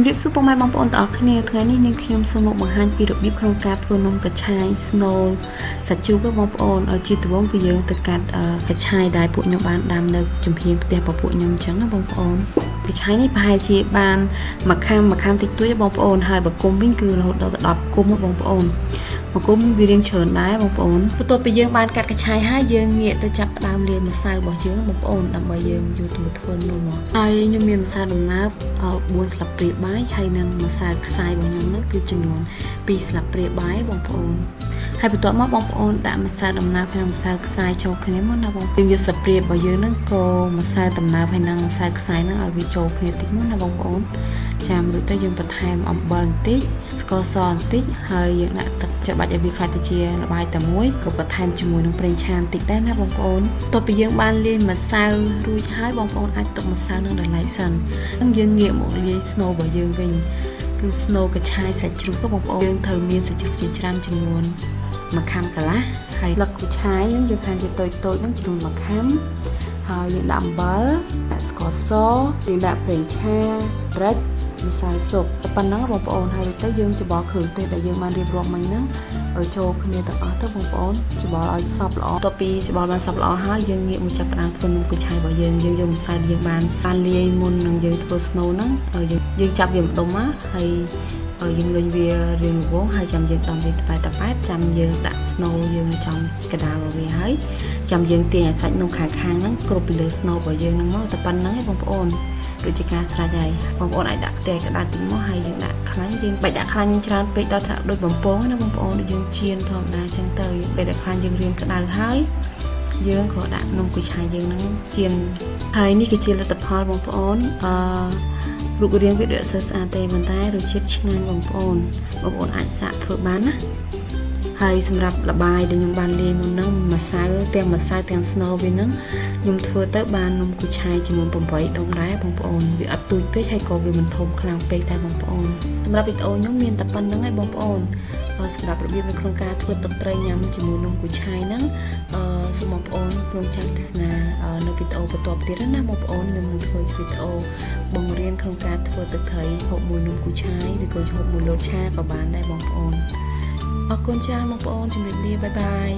រៀបសួរពុកម៉ែបងប្អូនទាំងអស់គ្នាថ្ងៃនេះនាងខ្ញុំសូមមកបង្ហាញពីរបៀបក្នុងការធ្វើនំកញ្ឆាយ Snow សាច់ជ្រូកបងប្អូនជាដំបូងគឺយើងទៅកាត់កញ្ឆាយដែលពួកខ្ញុំបានដាំនៅចំហៀងផ្ទះពួកខ្ញុំអញ្ចឹងណាបងប្អូនកញ្ឆាយនេះប្រហែលជាបានមួយខាំតិចតួចបងប្អូនហើយបើគុំវិញគឺរហូតដល់10គុំបងប្អូនមកគុំវារៀងច្រើនដែរបងប្អូនបន្ទាប់ពីយើងបានកាត់កញ្ឆាយហើយយើងងាកទៅចាប់ផ្ដើមលាយម្សៅរបស់យើងបងប្អូនដើម្បីយើងយកទៅធ្វើនំហើយខ្ញុំមានម្សៅដំណើប4ស្លាបព្រាបាយហើយនិងម្សៅខ្សាយរបស់ខ្ញុំនោះគឺចំនួន2ស្លាបព្រាបាយបងប្អូនហើយបន្ទាប់មកបងប្អូនដាក់ម្សៅដំណើបហើយនិងម្សៅខ្សាយចូលគ្នាមកណាបងប្អូនយើងយកស្លាបព្រារបស់យើងហ្នឹងក៏ម្សៅដំណើបហើយនិងម្សៅខ្សាយហ្នឹងឲ្យវាចូលគ្នាតិចមកណាបងប្អូនចាំរួចទៅយើងបន្ថែមអំបិលបន្តិចស្ករសបន្តិចហើយយើងដាក់ទឹកច្របាច់ឲ្យវាខ្លាយទៅជាល្បាយតែមួយក៏បន្ថែមជាមួយនឹងប្រេងឆាបន្តិចដែរណាបងប្អូនបន្ទាប់ពីយើងបានលាយម្សៅរួចហើយបងប្អូនអាចទុកម្សៅនឹងដល់ឡែកសិនហើយយើងងាកមកលាយ Snow របស់យើងវិញគឺ Snow កញ្ឆាយសាច់ជ្រូកបងប្អូនយើងត្រូវមានសាច់ជ្រូកជាច្រើនចំនួន1ខាំកន្លះហើយស្លឹកគូឆាយហ្នឹងយើងខានជាតូចហ្នឹងចំនួន1ខាំហើយយើងដាក់អំបិលដាក់ស្ករសយើងដាក់ប្រេងឆារឹកម្សៅស៊ុបតែប៉ុណ្ណឹងបងប្អូនហើយទៅយើងច្បល់គ្រឿងទេសដែលយើងបានរៀបរាប់មិញហ្នឹងឲ្យចូលគ្នាទាំងអស់ទៅបងប្អូនច្បល់ឲ្យសព្វល្អបន្ទាប់ពីច្បល់បានសព្វល្អហើយយើងងាកមកចាប់ផ្ដើមធ្វើនំគូឆាយរបស់យើងយកម្សៅយើងបានលាយមុននឹងយើងធ្វើ Snow ហ្នឹងយើងចាប់វាម្ដុំមកហើយយើងលុញវារៀងរង្វង់ហើយចាំយើងដំវាតប៉ែតចាំយើងដាក់ Snow យើងនៅចំកណ្ដាលរបស់វាហើយចាំយើងទាញឲ្យសាច់នំខាងហ្នឹងគ្រប់ពីលើ Snow របស់យើងហ្នឹងមកតែប៉ុណ្្នឹងឯងបងប្អូនដូចជាការស្រេចហើយបងប្អូនអាចដាក់ខ្ទះកណ្ដាលតិចមកហើយយើងដាក់ខ្លាញ់យើងបាច់ដាក់ខ្លាញ់ច្រើនពេកដល់ថ្នាក់ដូចបំពងណាបងប្អូនដូចយើងចៀនធម្មតាអញ្ចឹងទៅពេលដាក់ខ្លាញ់យើងរៀងក្តៅហើយយើងក៏ដាក់នំគូឆាយយើងហ្នឹងចៀនហើយនេះគឺជាលទ្ធផលបងប្អូនរូបរាងវាដូចស្អាតទេប៉ុន្តែរសជាតិឆ្ងាញ់បងប្អូនអាចសាកធ្វើបានណាហើយសម្រាប់លបាយដែលខ្ញុំបានលាយមុនហ្នឹងម្សៅទាំង Snow វាហ្នឹងខ្ញុំធ្វើទៅបាននំគូឆាយចំនួន8ដុំដែរបងប្អូនវាអត់ទូចពេកហើយក៏វាមិនធំខ្លាំងពេកដែរបងប្អូនសម្រាប់វីដេអូខ្ញុំមានតែប៉ុណ្្នឹងឯងបងប្អូនសម្រាប់របៀបនៅក្នុងការធ្វើទឹកត្រីញ៉ាំជាមួយនំគូឆាយហ្នឹងសូមបងប្អូនរងចាំទស្សនានៅវីដេអូបន្ទាប់ទៀតណាបងប្អូនខ្ញុំនឹងធ្វើវីដេអូបង្រៀនក្នុងការធ្វើទឹកត្រីហូបមួយនំគូឆាយឬក៏ហូបមួយលតឆាក៏បានដែរបងប្អូនអរគុណច្រើនបងប្អូនជំរាបលាបាយបាយ